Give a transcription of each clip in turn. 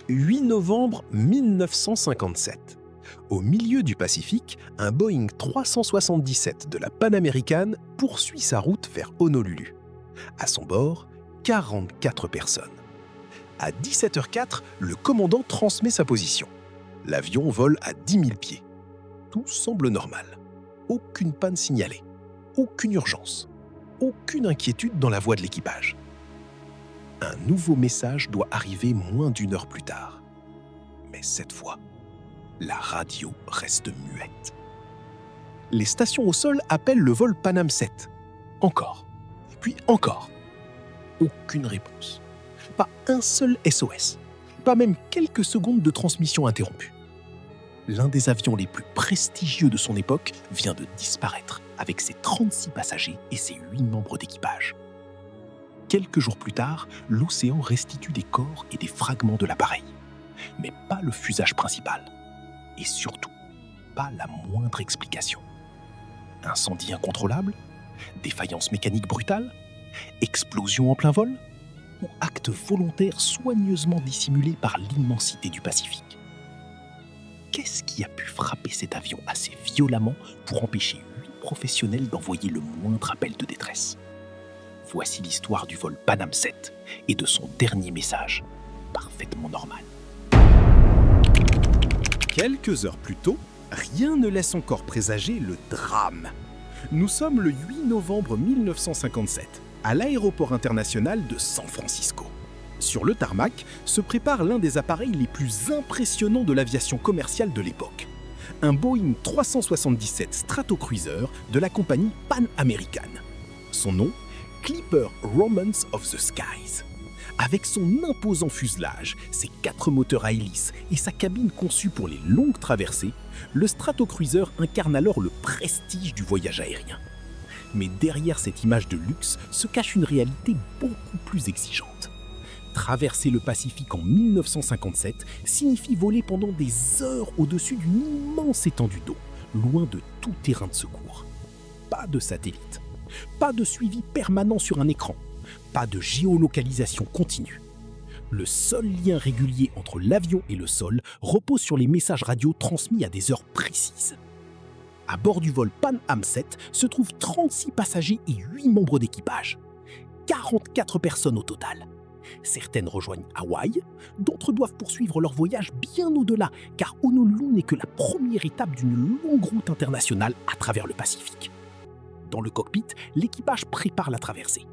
8 novembre 1957. Au milieu du Pacifique, un Boeing 377 de la Pan American poursuit sa route vers Honolulu. À son bord, 44 personnes. À 17h04, le commandant transmet sa position. L'avion vole à 10 000 pieds. Tout semble normal. Aucune panne signalée. Aucune urgence. Aucune inquiétude dans la voix de l'équipage. Un nouveau message doit arriver moins d'une heure plus tard. Mais cette fois, la radio reste muette. Les stations au sol appellent le vol Panam 7. Encore. Et puis encore. Aucune réponse. Pas un seul SOS. Pas même quelques secondes de transmission interrompue. L'un des avions les plus prestigieux de son époque vient de disparaître avec ses 36 passagers et ses 8 membres d'équipage. Quelques jours plus tard, l'océan restitue des corps et des fragments de l'appareil. Mais pas le fusage principal. Et surtout, pas la moindre explication. Incendie incontrôlable ? Défaillance mécanique brutale ? Explosion en plein vol ? Ou acte volontaire soigneusement dissimulé par l'immensité du Pacifique ? Qu'est-ce qui a pu frapper cet avion assez violemment pour empêcher 8 professionnels d'envoyer le moindre appel de détresse ? Voici l'histoire du vol Panam 7 et de son dernier message, parfaitement normal. Quelques heures plus tôt, rien ne laisse encore présager le drame. Nous sommes le 8 novembre 1957, à l'aéroport international de San Francisco. Sur le tarmac se prépare l'un des appareils les plus impressionnants de l'aviation commerciale de l'époque. Un Boeing 377 Stratocruiser de la compagnie Pan American. Son nom ? Clipper Romance of the Skies. Avec son imposant fuselage, ses 4 moteurs à hélice et sa cabine conçue pour les longues traversées, le Stratocruiser incarne alors le prestige du voyage aérien. Mais derrière cette image de luxe se cache une réalité beaucoup plus exigeante. Traverser le Pacifique en 1957 signifie voler pendant des heures au-dessus d'une immense étendue d'eau, loin de tout terrain de secours. Pas de satellite. Pas de suivi permanent sur un écran, pas de géolocalisation continue. Le seul lien régulier entre l'avion et le sol repose sur les messages radio transmis à des heures précises. À bord du vol Pan Am 7 se trouvent 36 passagers et 8 membres d'équipage. 44 personnes au total. Certaines rejoignent Hawaï, d'autres doivent poursuivre leur voyage bien au-delà, car Honolulu n'est que la première étape d'une longue route internationale à travers le Pacifique. Dans le cockpit, l'équipage prépare la traversée.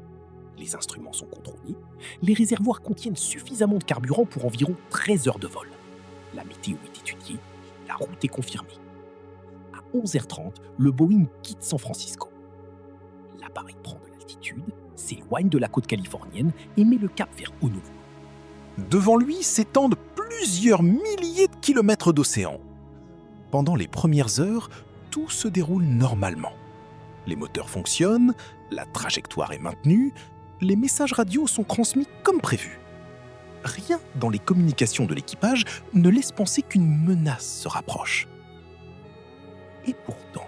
Les instruments sont contrôlés, les réservoirs contiennent suffisamment de carburant pour environ 13 heures de vol. La météo est étudiée, la route est confirmée. À 11h30, le Boeing quitte San Francisco. L'appareil prend de l'altitude, s'éloigne de la côte californienne et met le cap vers Honolulu. Devant lui s'étendent plusieurs milliers de kilomètres d'océan. Pendant les premières heures, tout se déroule normalement. Les moteurs fonctionnent, la trajectoire est maintenue, les messages radio sont transmis comme prévu. Rien dans les communications de l'équipage ne laisse penser qu'une menace se rapproche. Et pourtant,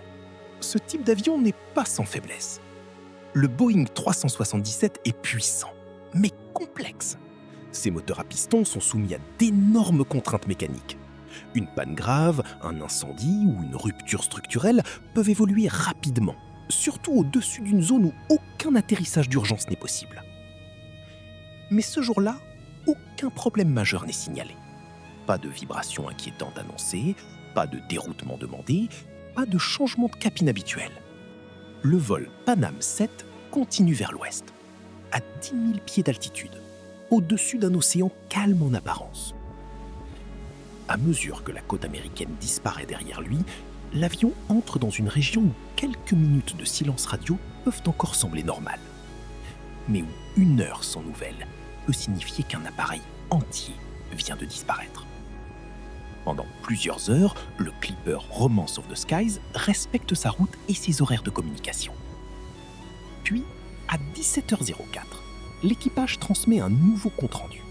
ce type d'avion n'est pas sans faiblesse. Le Boeing 377 est puissant, mais complexe. Ses moteurs à piston sont soumis à d'énormes contraintes mécaniques. Une panne grave, un incendie ou une rupture structurelle peuvent évoluer rapidement, surtout au-dessus d'une zone où aucun atterrissage d'urgence n'est possible. Mais ce jour-là, aucun problème majeur n'est signalé. Pas de vibration inquiétante annoncée, pas de déroutement demandé, pas de changement de cap inhabituel. Le vol Panam 7 continue vers l'ouest, à 10 000 pieds d'altitude, au-dessus d'un océan calme en apparence. À mesure que la côte américaine disparaît derrière lui, l'avion entre dans une région où quelques minutes de silence radio peuvent encore sembler normales. Mais où une heure sans nouvelles peut signifier qu'un appareil entier vient de disparaître. Pendant plusieurs heures, le Clipper Romance of the Skies respecte sa route et ses horaires de communication. Puis, à 17h04, l'équipage transmet un nouveau compte-rendu.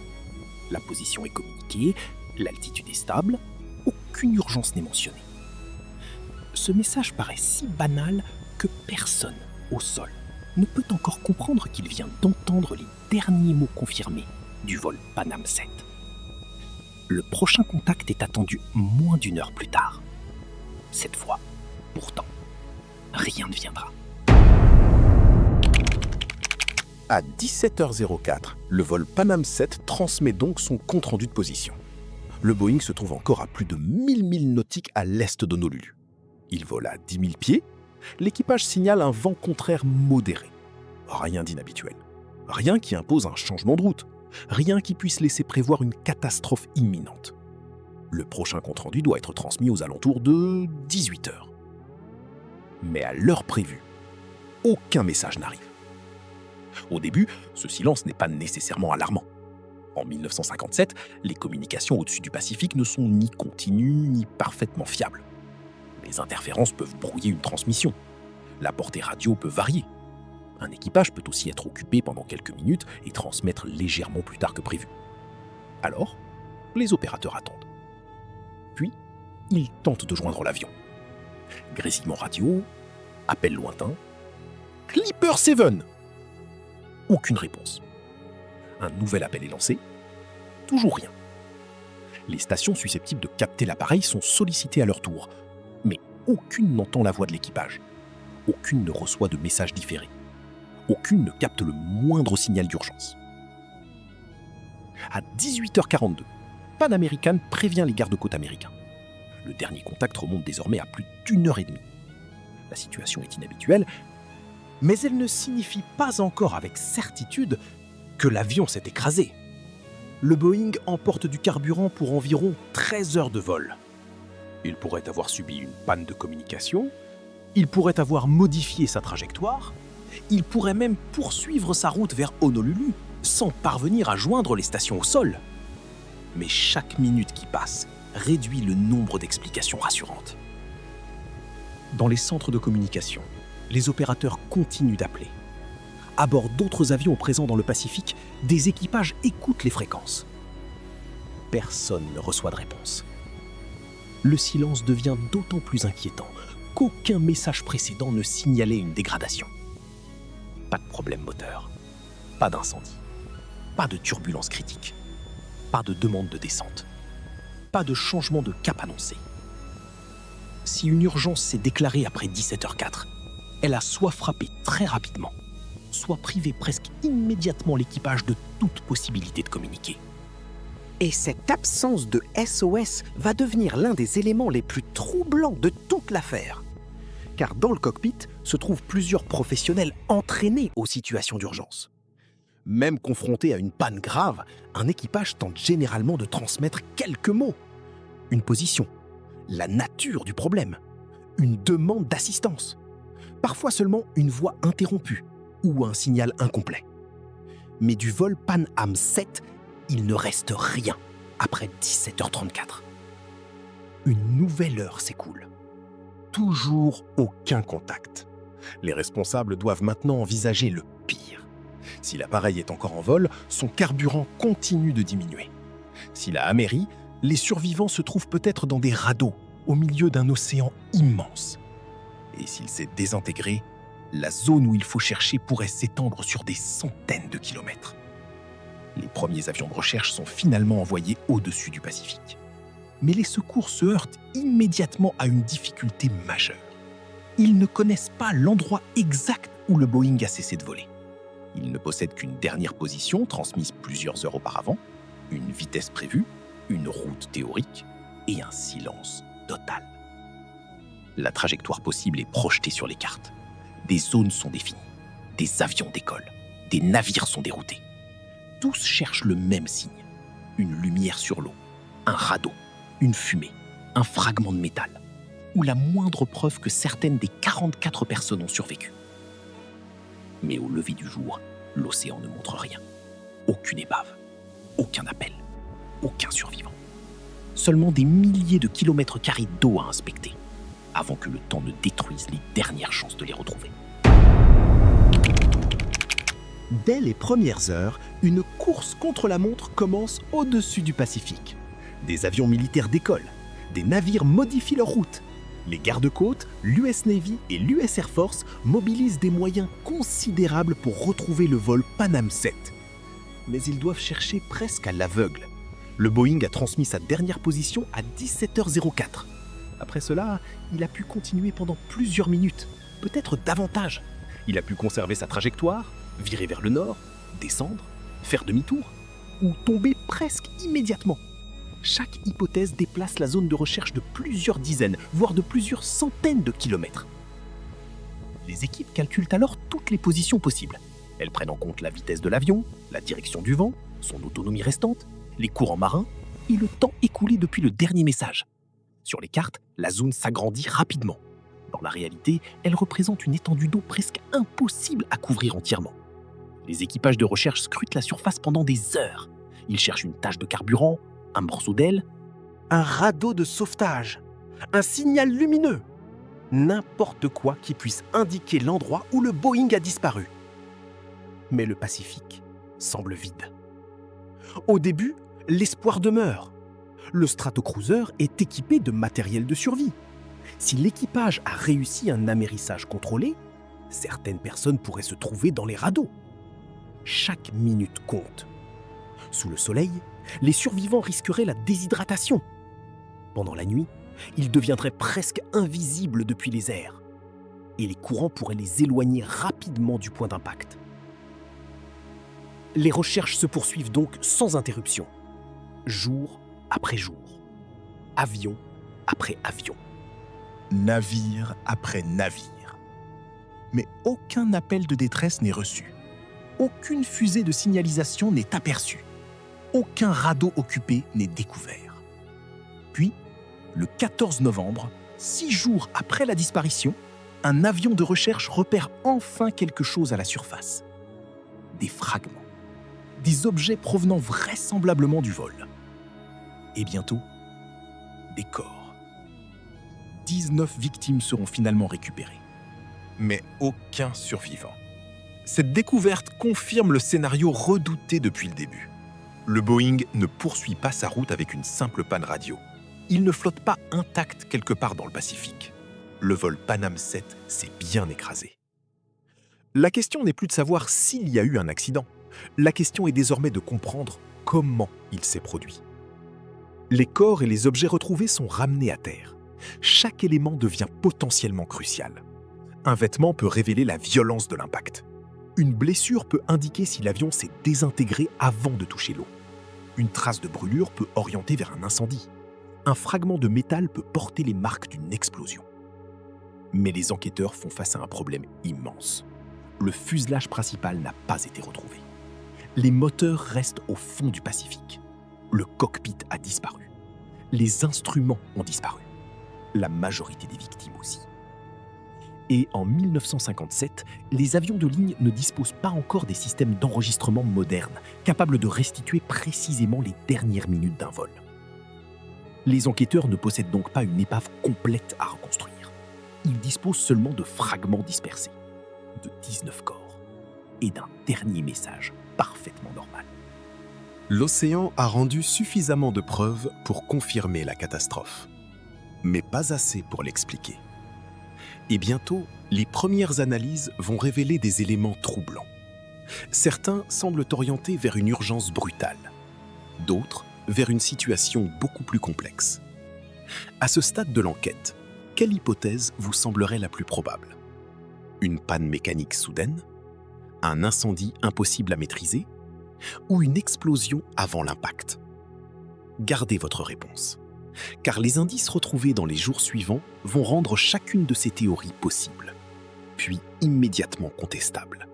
La position est communiquée, l'altitude est stable, aucune urgence n'est mentionnée. Ce message paraît si banal que personne, au sol, ne peut encore comprendre qu'il vient d'entendre les derniers mots confirmés du vol Panam 7. Le prochain contact est attendu moins d'1 heure plus tard. Cette fois, pourtant, rien ne viendra. À 17h04, le vol Pan Am 7 transmet donc son compte-rendu de position. Le Boeing se trouve encore à plus de 1000 milles nautiques à l'est d'Honolulu. Il vole à 10 000 pieds. L'équipage signale un vent contraire modéré. Rien d'inhabituel. Rien qui impose un changement de route. Rien qui puisse laisser prévoir une catastrophe imminente. Le prochain compte-rendu doit être transmis aux alentours de 18h. Mais à l'heure prévue, aucun message n'arrive. Au début, ce silence n'est pas nécessairement alarmant. En 1957, les communications au-dessus du Pacifique ne sont ni continues ni parfaitement fiables. Les interférences peuvent brouiller une transmission. La portée radio peut varier. Un équipage peut aussi être occupé pendant quelques minutes et transmettre légèrement plus tard que prévu. Alors, les opérateurs attendent. Puis, ils tentent de joindre l'avion. Grésillement radio, appel lointain. Clipper 7 ! Aucune réponse. Un nouvel appel est lancé. Toujours rien. Les stations susceptibles de capter l'appareil sont sollicitées à leur tour, mais aucune n'entend la voix de l'équipage. Aucune ne reçoit de message différé. Aucune ne capte le moindre signal d'urgence. À 18h42, Pan American prévient les gardes-côtes américains. Le dernier contact remonte désormais à plus d'1h30. La situation est inhabituelle, mais elle ne signifie pas encore avec certitude que l'avion s'est écrasé. Le Boeing emporte du carburant pour environ 13 heures de vol. Il pourrait avoir subi une panne de communication, il pourrait avoir modifié sa trajectoire, il pourrait même poursuivre sa route vers Honolulu sans parvenir à joindre les stations au sol. Mais chaque minute qui passe réduit le nombre d'explications rassurantes. Dans les centres de communication, les opérateurs continuent d'appeler. À bord d'autres avions présents dans le Pacifique, des équipages écoutent les fréquences. Personne ne reçoit de réponse. Le silence devient d'autant plus inquiétant qu'aucun message précédent ne signalait une dégradation. Pas de problème moteur, pas d'incendie, pas de turbulence critique, pas de demande de descente, pas de changement de cap annoncé. Si une urgence s'est déclarée après 17h04, elle a soit frappé très rapidement, soit privé presque immédiatement l'équipage de toute possibilité de communiquer. Et cette absence de SOS va devenir l'un des éléments les plus troublants de toute l'affaire. Car dans le cockpit se trouvent plusieurs professionnels entraînés aux situations d'urgence. Même confronté à une panne grave, un équipage tente généralement de transmettre quelques mots. Une position, la nature du problème, une demande d'assistance. Parfois seulement une voix interrompue ou un signal incomplet. Mais du vol Pan Am 7, il ne reste rien après 17h34. Une nouvelle heure s'écoule. Toujours aucun contact. Les responsables doivent maintenant envisager le pire. Si l'appareil est encore en vol, son carburant continue de diminuer. S'il a améri, les survivants se trouvent peut-être dans des radeaux, au milieu d'un océan immense. Et s'il s'est désintégré, la zone où il faut chercher pourrait s'étendre sur des centaines de kilomètres. Les premiers avions de recherche sont finalement envoyés au-dessus du Pacifique. Mais les secours se heurtent immédiatement à une difficulté majeure. Ils ne connaissent pas l'endroit exact où le Boeing a cessé de voler. Ils ne possèdent qu'une dernière position transmise plusieurs heures auparavant, une vitesse prévue, une route théorique et un silence total. La trajectoire possible est projetée sur les cartes. Des zones sont définies, des avions décollent, des navires sont déroutés. Tous cherchent le même signe, une lumière sur l'eau, un radeau, une fumée, un fragment de métal, ou la moindre preuve que certaines des 44 personnes ont survécu. Mais au lever du jour, l'océan ne montre rien. Aucune épave, aucun appel, aucun survivant. Seulement des milliers de kilomètres carrés d'eau à inspecter, avant que le temps ne détruise les dernières chances de les retrouver. Dès les premières heures, une course contre la montre commence au-dessus du Pacifique. Des avions militaires décollent, des navires modifient leur route. Les gardes-côtes, l'US Navy et l'US Air Force mobilisent des moyens considérables pour retrouver le vol Pan Am 7. Mais ils doivent chercher presque à l'aveugle, Le Boeing a transmis sa dernière position à 17h04. Après cela, il a pu continuer pendant plusieurs minutes, peut-être davantage. Il a pu conserver sa trajectoire, virer vers le nord, descendre, faire demi-tour, ou tomber presque immédiatement. Chaque hypothèse déplace la zone de recherche de plusieurs dizaines, voire de plusieurs centaines de kilomètres. Les équipes calculent alors toutes les positions possibles. Elles prennent en compte la vitesse de l'avion, la direction du vent, son autonomie restante, les courants marins et le temps écoulé depuis le dernier message. Sur les cartes, la zone s'agrandit rapidement. Dans la réalité, elle représente une étendue d'eau presque impossible à couvrir entièrement. Les équipages de recherche scrutent la surface pendant des heures. Ils cherchent une tache de carburant, un morceau d'aile, Un radeau de sauvetage, un signal lumineux, n'importe quoi qui puisse indiquer l'endroit où le Boeing a disparu. Mais le Pacifique semble vide. Au début, l'espoir demeure. Le Stratocruiser est équipé de matériel de survie. Si l'équipage a réussi un amérissage contrôlé, certaines personnes pourraient se trouver dans les radeaux. Chaque minute compte. Sous le soleil, les survivants risqueraient la déshydratation. Pendant la nuit, ils deviendraient presque invisibles depuis les airs. Et les courants pourraient les éloigner rapidement du point d'impact. Les recherches se poursuivent donc sans interruption, jour après jour, avion après avion. Navire après navire. Mais aucun appel de détresse n'est reçu. Aucune fusée de signalisation n'est aperçue. Aucun radeau occupé n'est découvert. Puis, le 14 novembre, 6 jours après la disparition, un avion de recherche repère enfin quelque chose à la surface. Des fragments. Des objets provenant vraisemblablement du vol. Et bientôt, des corps. 19 victimes seront finalement récupérées. Mais aucun survivant. Cette découverte confirme le scénario redouté depuis le début. Le Boeing ne poursuit pas sa route avec une simple panne radio. Il ne flotte pas intact quelque part dans le Pacifique. Le vol Panam 7 s'est bien écrasé. La question n'est plus de savoir s'il y a eu un accident. La question est désormais de comprendre comment il s'est produit. Les corps et les objets retrouvés sont ramenés à terre. Chaque élément devient potentiellement crucial. Un vêtement peut révéler la violence de l'impact. Une blessure peut indiquer si l'avion s'est désintégré avant de toucher l'eau. Une trace de brûlure peut orienter vers un incendie. Un fragment de métal peut porter les marques d'une explosion. Mais les enquêteurs font face à un problème immense. Le fuselage principal n'a pas été retrouvé. Les moteurs restent au fond du Pacifique. Le cockpit a disparu. Les instruments ont disparu. La majorité des victimes aussi. Et en 1957, les avions de ligne ne disposent pas encore des systèmes d'enregistrement modernes, capables de restituer précisément les dernières minutes d'un vol. Les enquêteurs ne possèdent donc pas une épave complète à reconstruire. Ils disposent seulement de fragments dispersés, de 19 corps, et d'un dernier message parfaitement normal. L'océan a rendu suffisamment de preuves pour confirmer la catastrophe, mais pas assez pour l'expliquer. Et bientôt, les premières analyses vont révéler des éléments troublants. Certains semblent orientés vers une urgence brutale, d'autres vers une situation beaucoup plus complexe. À ce stade de l'enquête, quelle hypothèse vous semblerait la plus probable ? Une panne mécanique soudaine ? Un incendie impossible à maîtriser ? Ou une explosion avant l'impact ? Gardez votre réponse, car les indices retrouvés dans les jours suivants vont rendre chacune de ces théories possible, puis immédiatement contestable.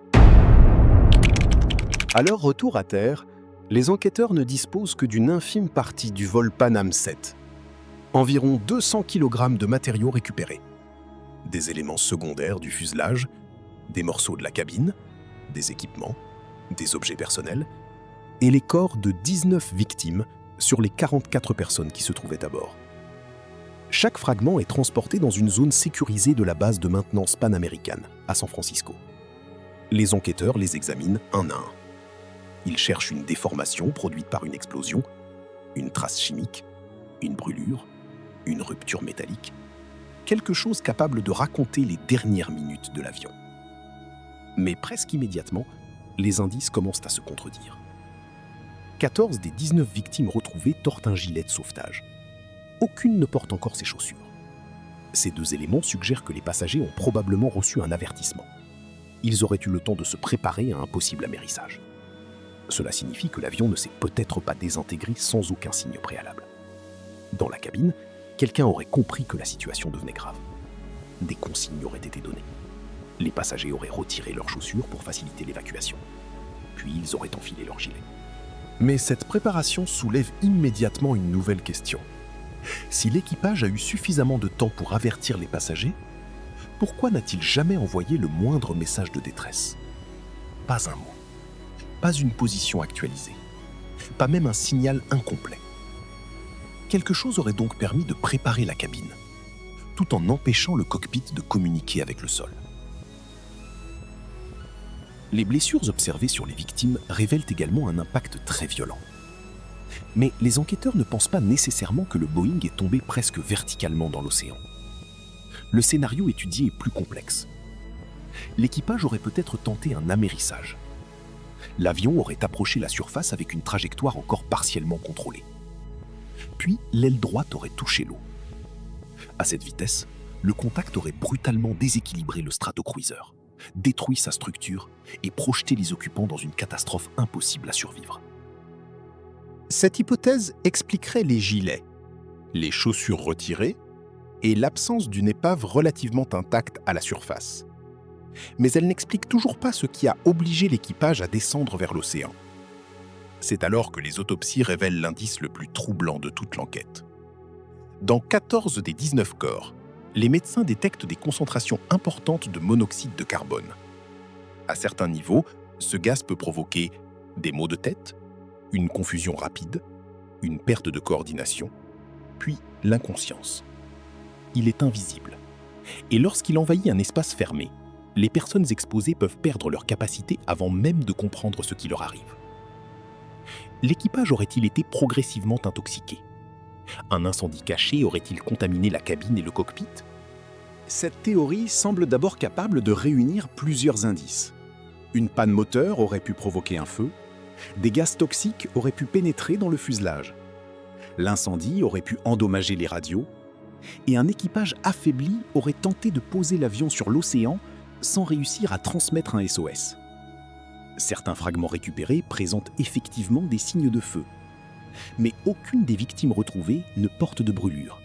À leur retour à terre, les enquêteurs ne disposent que d'une infime partie du vol Panam 7. Environ 200 kg de matériaux récupérés. Des éléments secondaires du fuselage, des morceaux de la cabine, des équipements, des objets personnels, et les corps de 19 victimes sur les 44 personnes qui se trouvaient à bord. Chaque fragment est transporté dans une zone sécurisée de la base de maintenance panaméricaine, à San Francisco. Les enquêteurs les examinent un à un. Ils cherchent une déformation produite par une explosion, une trace chimique, une brûlure, une rupture métallique, quelque chose capable de raconter les dernières minutes de l'avion. Mais presque immédiatement, les indices commencent à se contredire. 14 des 19 victimes retrouvées portent un gilet de sauvetage. Aucune ne porte encore ses chaussures. Ces deux éléments suggèrent que les passagers ont probablement reçu un avertissement. Ils auraient eu le temps de se préparer à un possible amérissage. Cela signifie que l'avion ne s'est peut-être pas désintégré sans aucun signe préalable. Dans la cabine, quelqu'un aurait compris que la situation devenait grave. Des consignes auraient été données. Les passagers auraient retiré leurs chaussures pour faciliter l'évacuation. Puis ils auraient enfilé leurs gilets. Mais cette préparation soulève immédiatement une nouvelle question. Si l'équipage a eu suffisamment de temps pour avertir les passagers, pourquoi n'a-t-il jamais envoyé le moindre message de détresse? Pas un mot, pas une position actualisée, pas même un signal incomplet. Quelque chose aurait donc permis de préparer la cabine, tout en empêchant le cockpit de communiquer avec le sol. Les blessures observées sur les victimes révèlent également un impact très violent. Mais les enquêteurs ne pensent pas nécessairement que le Boeing est tombé presque verticalement dans l'océan. Le scénario étudié est plus complexe. L'équipage aurait peut-être tenté un amérissage. L'avion aurait approché la surface avec une trajectoire encore partiellement contrôlée. Puis l'aile droite aurait touché l'eau. À cette vitesse, le contact aurait brutalement déséquilibré le stratocruiser, détruit sa structure et projeté les occupants dans une catastrophe impossible à survivre. Cette hypothèse expliquerait les gilets, les chaussures retirées et l'absence d'une épave relativement intacte à la surface. Mais elle n'explique toujours pas ce qui a obligé l'équipage à descendre vers l'océan. C'est alors que les autopsies révèlent l'indice le plus troublant de toute l'enquête. Dans 14 des 19 corps, les médecins détectent des concentrations importantes de monoxyde de carbone. À certains niveaux, ce gaz peut provoquer des maux de tête, une confusion rapide, une perte de coordination, puis l'inconscience. Il est invisible. Et lorsqu'il envahit un espace fermé, les personnes exposées peuvent perdre leur capacité avant même de comprendre ce qui leur arrive. L'équipage aurait-il été progressivement intoxiqué? Un incendie caché aurait-il contaminé la cabine et le cockpit? Cette théorie semble d'abord capable de réunir plusieurs indices. Une panne moteur aurait pu provoquer un feu, des gaz toxiques auraient pu pénétrer dans le fuselage, l'incendie aurait pu endommager les radios, et un équipage affaibli aurait tenté de poser l'avion sur l'océan sans réussir à transmettre un SOS. Certains fragments récupérés présentent effectivement des signes de feu, mais aucune des victimes retrouvées ne porte de brûlure.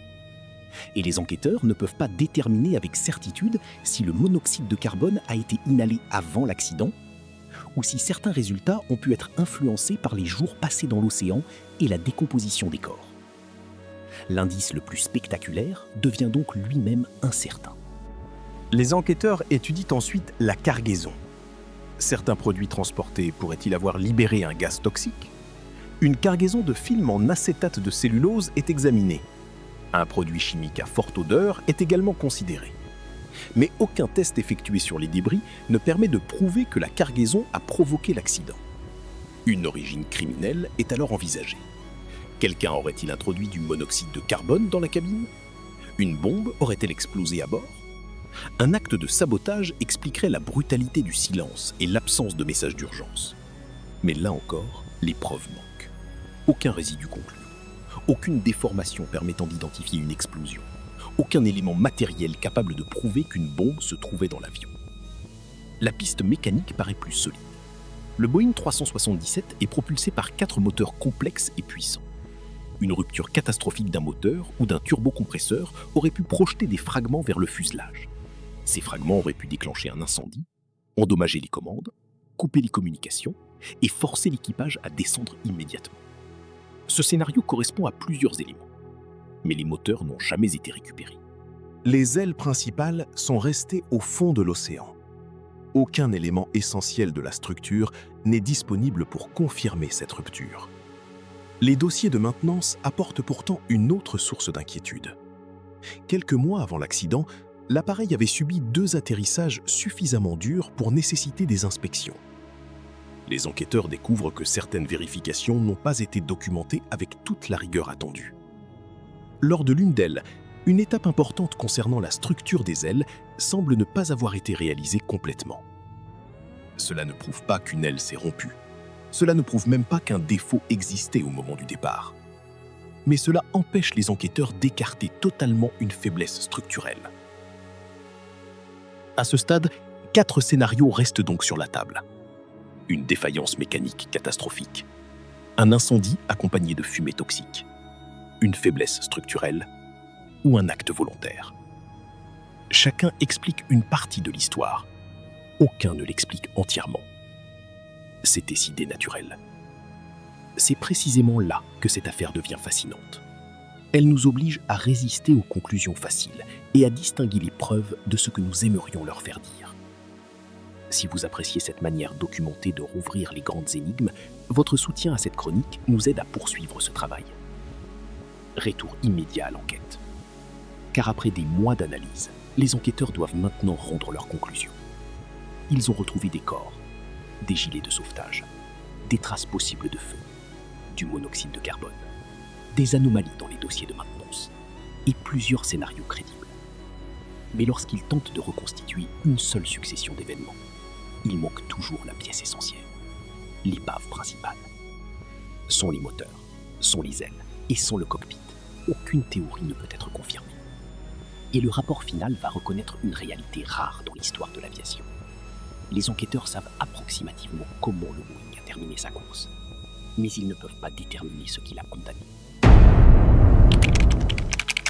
Et les enquêteurs ne peuvent pas déterminer avec certitude si le monoxyde de carbone a été inhalé avant l'accident ou si certains résultats ont pu être influencés par les jours passés dans l'océan et la décomposition des corps. L'indice le plus spectaculaire devient donc lui-même incertain. Les enquêteurs étudient ensuite la cargaison. Certains produits transportés pourraient-ils avoir libéré un gaz toxique? Une cargaison de film en acétate de cellulose est examinée. Un produit chimique à forte odeur est également considéré. Mais aucun test effectué sur les débris ne permet de prouver que la cargaison a provoqué l'accident. Une origine criminelle est alors envisagée. Quelqu'un aurait-il introduit du monoxyde de carbone dans la cabine? Une bombe aurait-elle explosé à bord? Un acte de sabotage expliquerait la brutalité du silence et l'absence de message d'urgence. Mais là encore, les preuves manquent. Aucun résidu concluant, aucune déformation permettant d'identifier une explosion, aucun élément matériel capable de prouver qu'une bombe se trouvait dans l'avion. La piste mécanique paraît plus solide. Le Boeing 377 est propulsé par 4 moteurs complexes et puissants. Une rupture catastrophique d'un moteur ou d'un turbocompresseur aurait pu projeter des fragments vers le fuselage. Ces fragments auraient pu déclencher un incendie, endommager les commandes, couper les communications et forcer l'équipage à descendre immédiatement. Ce scénario correspond à plusieurs éléments, mais les moteurs n'ont jamais été récupérés. Les ailes principales sont restées au fond de l'océan. Aucun élément essentiel de la structure n'est disponible pour confirmer cette rupture. Les dossiers de maintenance apportent pourtant une autre source d'inquiétude. Quelques mois avant l'accident, l'appareil avait subi 2 atterrissages suffisamment durs pour nécessiter des inspections. Les enquêteurs découvrent que certaines vérifications n'ont pas été documentées avec toute la rigueur attendue. Lors de l'une d'elles, une étape importante concernant la structure des ailes semble ne pas avoir été réalisée complètement. Cela ne prouve pas qu'une aile s'est rompue, Cela ne prouve même pas qu'un défaut existait au moment du départ. Mais cela empêche les enquêteurs d'écarter totalement une faiblesse structurelle. À ce stade, 4 scénarios restent donc sur la table. Une défaillance mécanique catastrophique, un incendie accompagné de fumée toxique, une faiblesse structurelle ou un acte volontaire. Chacun explique une partie de l'histoire. Aucun ne l'explique entièrement. C'est décidé naturel. C'est précisément là que cette affaire devient fascinante. Elle nous oblige à résister aux conclusions faciles et à distinguer les preuves de ce que nous aimerions leur faire dire. Si vous appréciez cette manière documentée de rouvrir les grandes énigmes, votre soutien à cette chronique nous aide à poursuivre ce travail. Retour immédiat à l'enquête. Car après des mois d'analyse, les enquêteurs doivent maintenant rendre leurs conclusions. Ils ont retrouvé des corps, des gilets de sauvetage, des traces possibles de feu, du monoxyde de carbone, des anomalies dans les dossiers de maintenance et plusieurs scénarios crédibles. Mais lorsqu'ils tentent de reconstituer une seule succession d'événements, il manque toujours la pièce essentielle, l'épave principale. Sans les moteurs, sans les ailes et sans le cockpit, aucune théorie ne peut être confirmée. Et le rapport final va reconnaître une réalité rare dans l'histoire de l'aviation. Les enquêteurs savent approximativement comment le Boeing a terminé sa course, mais ils ne peuvent pas déterminer ce qui l'a condamné.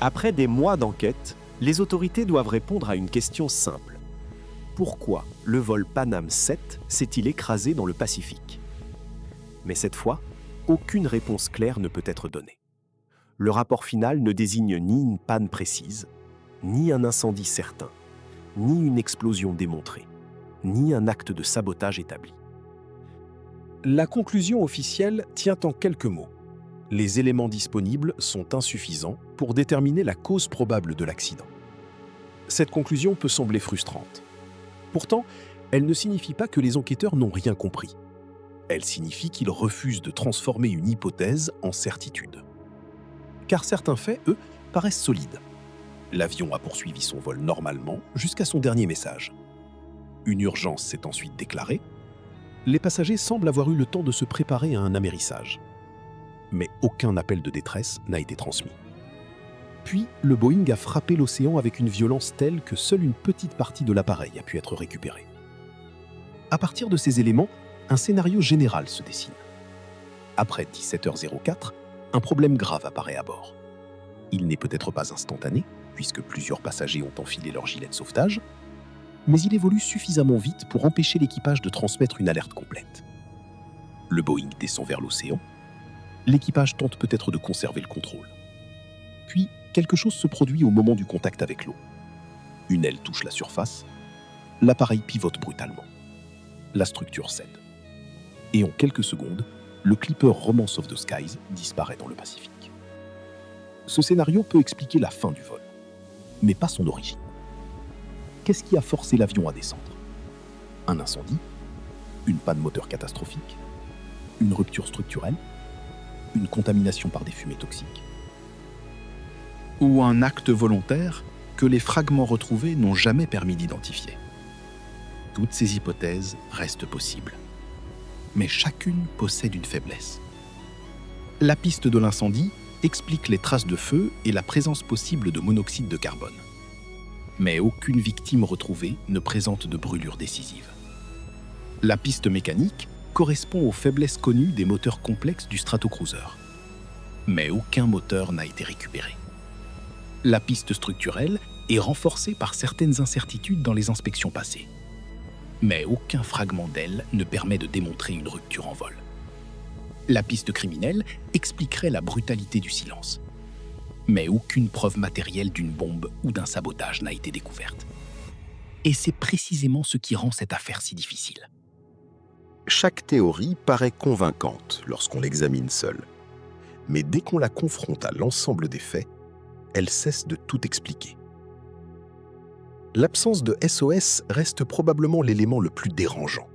Après des mois d'enquête, les autorités doivent répondre à une question simple. Pourquoi le vol Pan Am 7 s'est-il écrasé dans le Pacifique? Mais cette fois, aucune réponse claire ne peut être donnée. Le rapport final ne désigne ni une panne précise, ni un incendie certain, ni une explosion démontrée, ni un acte de sabotage établi. La conclusion officielle tient en quelques mots. Les éléments disponibles sont insuffisants pour déterminer la cause probable de l'accident. Cette conclusion peut sembler frustrante. Pourtant, elle ne signifie pas que les enquêteurs n'ont rien compris. Elle signifie qu'ils refusent de transformer une hypothèse en certitude. Car certains faits, eux, paraissent solides. L'avion a poursuivi son vol normalement jusqu'à son dernier message. Une urgence s'est ensuite déclarée. Les passagers semblent avoir eu le temps de se préparer à un amérissage. Mais aucun appel de détresse n'a été transmis. Puis, le Boeing a frappé l'océan avec une violence telle que seule une petite partie de l'appareil a pu être récupérée. À partir de ces éléments, un scénario général se dessine. Après 17h04, un problème grave apparaît à bord. Il n'est peut-être pas instantané, puisque plusieurs passagers ont enfilé leur gilet de sauvetage, mais il évolue suffisamment vite pour empêcher l'équipage de transmettre une alerte complète. Le Boeing descend vers l'océan. L'équipage tente peut-être de conserver le contrôle. Puis, quelque chose se produit au moment du contact avec l'eau. Une aile touche la surface. L'appareil pivote brutalement. La structure cède. Et en quelques secondes, le clipper Romance of the Skies disparaît dans le Pacifique. Ce scénario peut expliquer la fin du vol, mais pas son origine. Qu'est-ce qui a forcé l'avion à descendre? Un incendie? Une panne moteur catastrophique? Une rupture structurelle? Une contamination par des fumées toxiques? Ou un acte volontaire que les fragments retrouvés n'ont jamais permis d'identifier. Toutes ces hypothèses restent possibles. Mais chacune possède une faiblesse. La piste de l'incendie explique les traces de feu et la présence possible de monoxyde de carbone. Mais aucune victime retrouvée ne présente de brûlure décisive. La piste mécanique correspond aux faiblesses connues des moteurs complexes du Stratocruiser. Mais aucun moteur n'a été récupéré. La piste structurelle est renforcée par certaines incertitudes dans les inspections passées. Mais aucun fragment d'aile ne permet de démontrer une rupture en vol. La piste criminelle expliquerait la brutalité du silence. Mais aucune preuve matérielle d'une bombe ou d'un sabotage n'a été découverte. Et c'est précisément ce qui rend cette affaire si difficile. Chaque théorie paraît convaincante lorsqu'on l'examine seule. Mais dès qu'on la confronte à l'ensemble des faits, elle cesse de tout expliquer. L'absence de SOS reste probablement l'élément le plus dérangeant.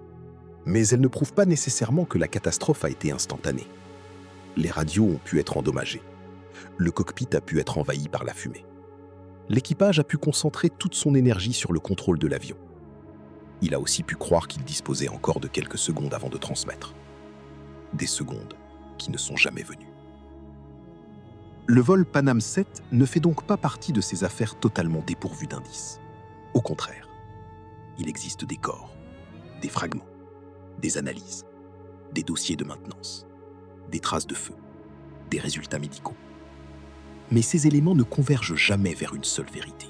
Mais elle ne prouve pas nécessairement que la catastrophe a été instantanée. Les radios ont pu être endommagées. Le cockpit a pu être envahi par la fumée. L'équipage a pu concentrer toute son énergie sur le contrôle de l'avion. Il a aussi pu croire qu'il disposait encore de quelques secondes avant de transmettre. des secondes qui ne sont jamais venues. Le vol Panam 7 ne fait donc pas partie de ces affaires totalement dépourvues d'indices. Au contraire, il existe des corps, des fragments, des analyses, des dossiers de maintenance, des traces de feu, des résultats médicaux. Mais ces éléments ne convergent jamais vers une seule vérité.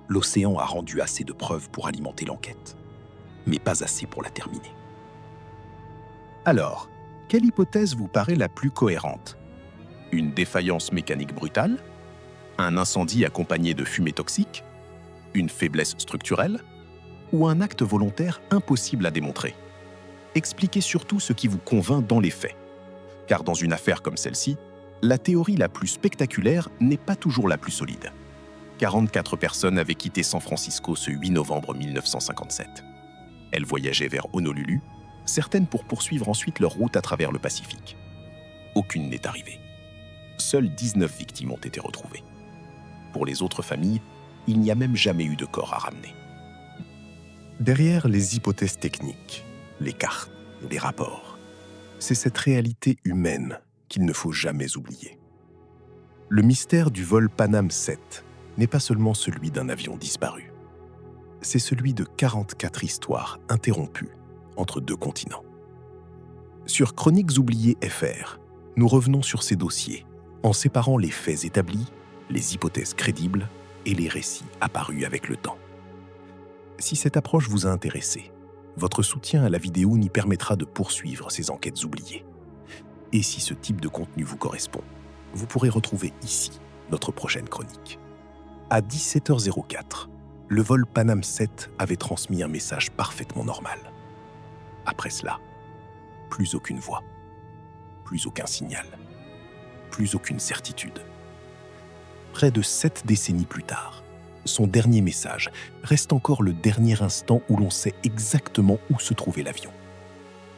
L'océan a rendu assez de preuves pour alimenter l'enquête, mais pas assez pour la terminer. Alors, quelle hypothèse vous paraît la plus cohérente? Une défaillance mécanique brutale? Un incendie accompagné de fumée toxique? Une faiblesse structurelle? Ou un acte volontaire impossible à démontrer? Expliquez surtout ce qui vous convainc dans les faits. Car dans une affaire comme celle-ci, la théorie la plus spectaculaire n'est pas toujours la plus solide. 44 personnes avaient quitté San Francisco ce 8 novembre 1957. Elles voyageaient vers Honolulu, certaines pour poursuivre ensuite leur route à travers le Pacifique. Aucune n'est arrivée. Seules 19 victimes ont été retrouvées. Pour les autres familles, il n'y a même jamais eu de corps à ramener. Derrière les hypothèses techniques, les cartes, les rapports, c'est cette réalité humaine qu'il ne faut jamais oublier. Le mystère du vol Panam 7 n'est pas seulement celui d'un avion disparu. C'est celui de 44 histoires interrompues entre deux continents. Sur Chroniques oubliées FR, nous revenons sur ces dossiers en séparant les faits établis, les hypothèses crédibles et les récits apparus avec le temps. Si cette approche vous a intéressé, votre soutien à la vidéo n'y permettra de poursuivre ces enquêtes oubliées. Et si ce type de contenu vous correspond, vous pourrez retrouver ici notre prochaine chronique. À 17h04, le vol Panam 7 avait transmis un message parfaitement normal. Après cela, plus aucune voix, plus aucun signal, plus aucune certitude. Près de 7 décennies plus tard, son dernier message reste encore le dernier instant où l'on sait exactement où se trouvait l'avion.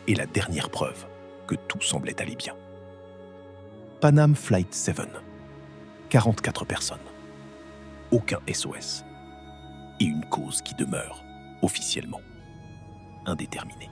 Et la dernière preuve que tout semblait aller bien. Panam Flight 7. 44 personnes. Aucun SOS. Et une cause qui demeure, officiellement, indéterminée.